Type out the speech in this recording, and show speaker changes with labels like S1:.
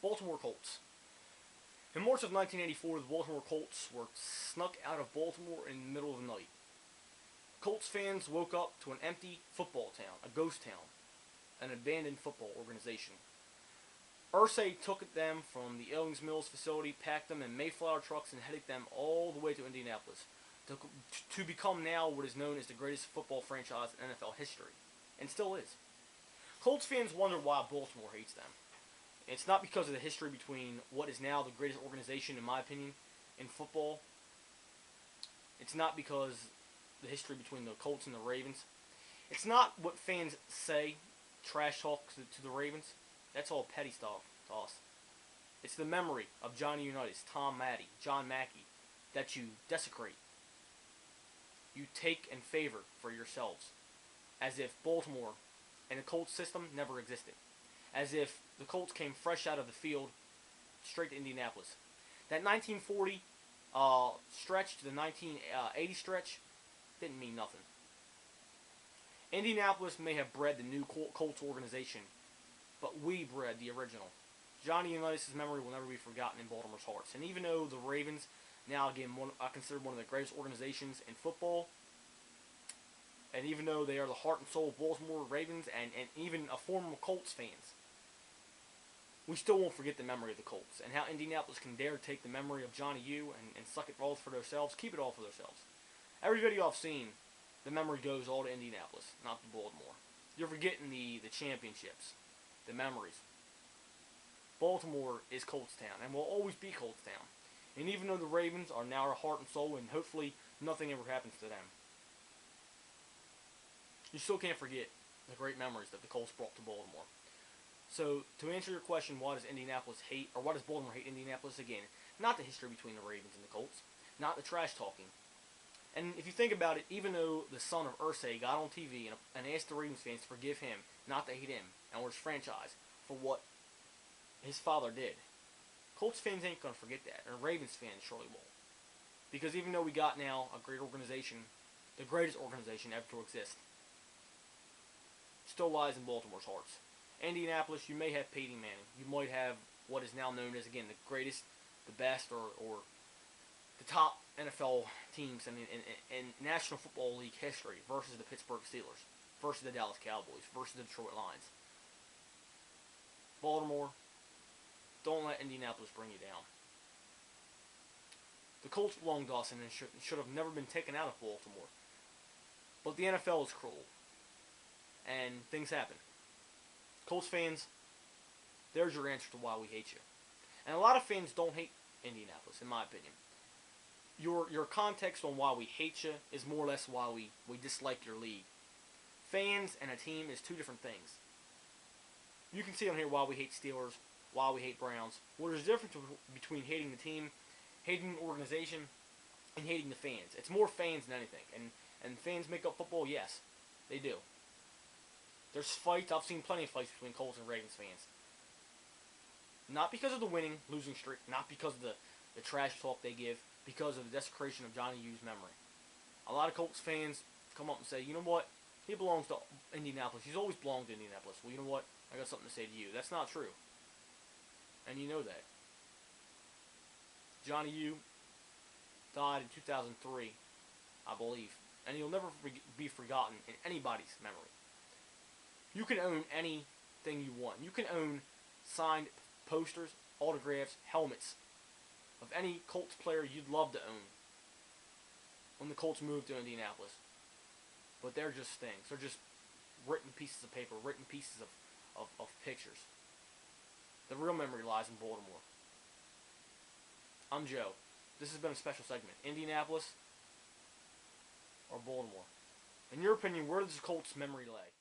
S1: Baltimore Colts. In March of 1984, the Baltimore Colts were snuck out of Baltimore in the middle of the night. Colts fans woke up to an empty football town, a ghost town, an abandoned football organization. Irsay took them from the Ellings Mills facility, packed them in Mayflower trucks, and headed them all the way to Indianapolis to become now what is known as the greatest football franchise in NFL history, and still is. Colts fans wonder why Baltimore hates them. It's not because of the history between what is now the greatest organization, in my opinion, in football. It's not because the history between the Colts and the Ravens. It's not what fans say, trash talk to the Ravens. That's all petty stuff to us. It's the memory of Johnny Unitas, Tom Maddie, John Mackey that you desecrate. You take and favor for yourselves, as if Baltimore and the Colts system never existed. As if the Colts came fresh out of the field straight to Indianapolis. That 1940 stretch to the 1980 stretch didn't mean nothing. Indianapolis may have bred the new Colts organization, but we bred the original. Johnny Unitas' memory will never be forgotten in Baltimore's hearts. And even though the Ravens, now again, I consider one of the greatest organizations in football, and even though they are the heart and soul of Baltimore Ravens, and even a former Colts fans, we still won't forget the memory of the Colts, and how Indianapolis can dare take the memory of Johnny U and suck it all for themselves, keep it all for themselves. Every video I've seen, the memory goes all to Indianapolis, not to Baltimore. You're forgetting the championships, the memories. Baltimore is Colts Town, and will always be Colts Town. And even though the Ravens are now our heart and soul, and hopefully nothing ever happens to them, you still can't forget the great memories that the Colts brought to Baltimore. So, to answer your question, why does Indianapolis hate, or why does Baltimore hate Indianapolis? Again, not the history between the Ravens and the Colts, not the trash talking. And if you think about it, even though the son of Irsay got on TV and asked the Ravens fans to forgive him, not to hate him, and or his franchise, for what his father did, Colts fans ain't going to forget that, and Ravens fans surely won't. Because even though we got now a great organization, the greatest organization ever to exist, still lies in Baltimore's hearts. Indianapolis, you may have Peyton Manning. You might have what is now known as, again, the greatest, the best, or the top NFL teams in National Football League history versus the Pittsburgh Steelers, versus the Dallas Cowboys, versus the Detroit Lions. Baltimore, don't let Indianapolis bring you down. The Colts belong to us and should have never been taken out of Baltimore. But the NFL is cruel. And things happen. Colts fans, there's your answer to why we hate you. And a lot of fans don't hate Indianapolis, in my opinion. Your context on why we hate you is more or less why we dislike your league. Fans and a team is two different things. You can see on here why we hate Steelers, why we hate Browns. Well, there's a difference between hating the team, hating the organization, and hating the fans. It's more fans than anything. And fans make up football, yes, they do. There's fights. I've seen plenty of fights between Colts and Ravens fans. Not because of the winning, losing streak. Not because of the trash talk they give. Because of the desecration of Johnny U's memory. A lot of Colts fans come up and say, you know what? He belongs to Indianapolis. He's always belonged to Indianapolis. Well, you know what? I got something to say to you. That's not true. And you know that. Johnny U died in 2003, I believe. And he'll never be forgotten in anybody's memory. You can own anything you want. You can own signed posters, autographs, helmets of any Colts player you'd love to own when the Colts moved to Indianapolis. But they're just things. They're just written pieces of paper, written pieces of pictures. The real memory lies in Baltimore. I'm Joe. This has been a special segment. Indianapolis or Baltimore? In your opinion, where does the Colts memory lay?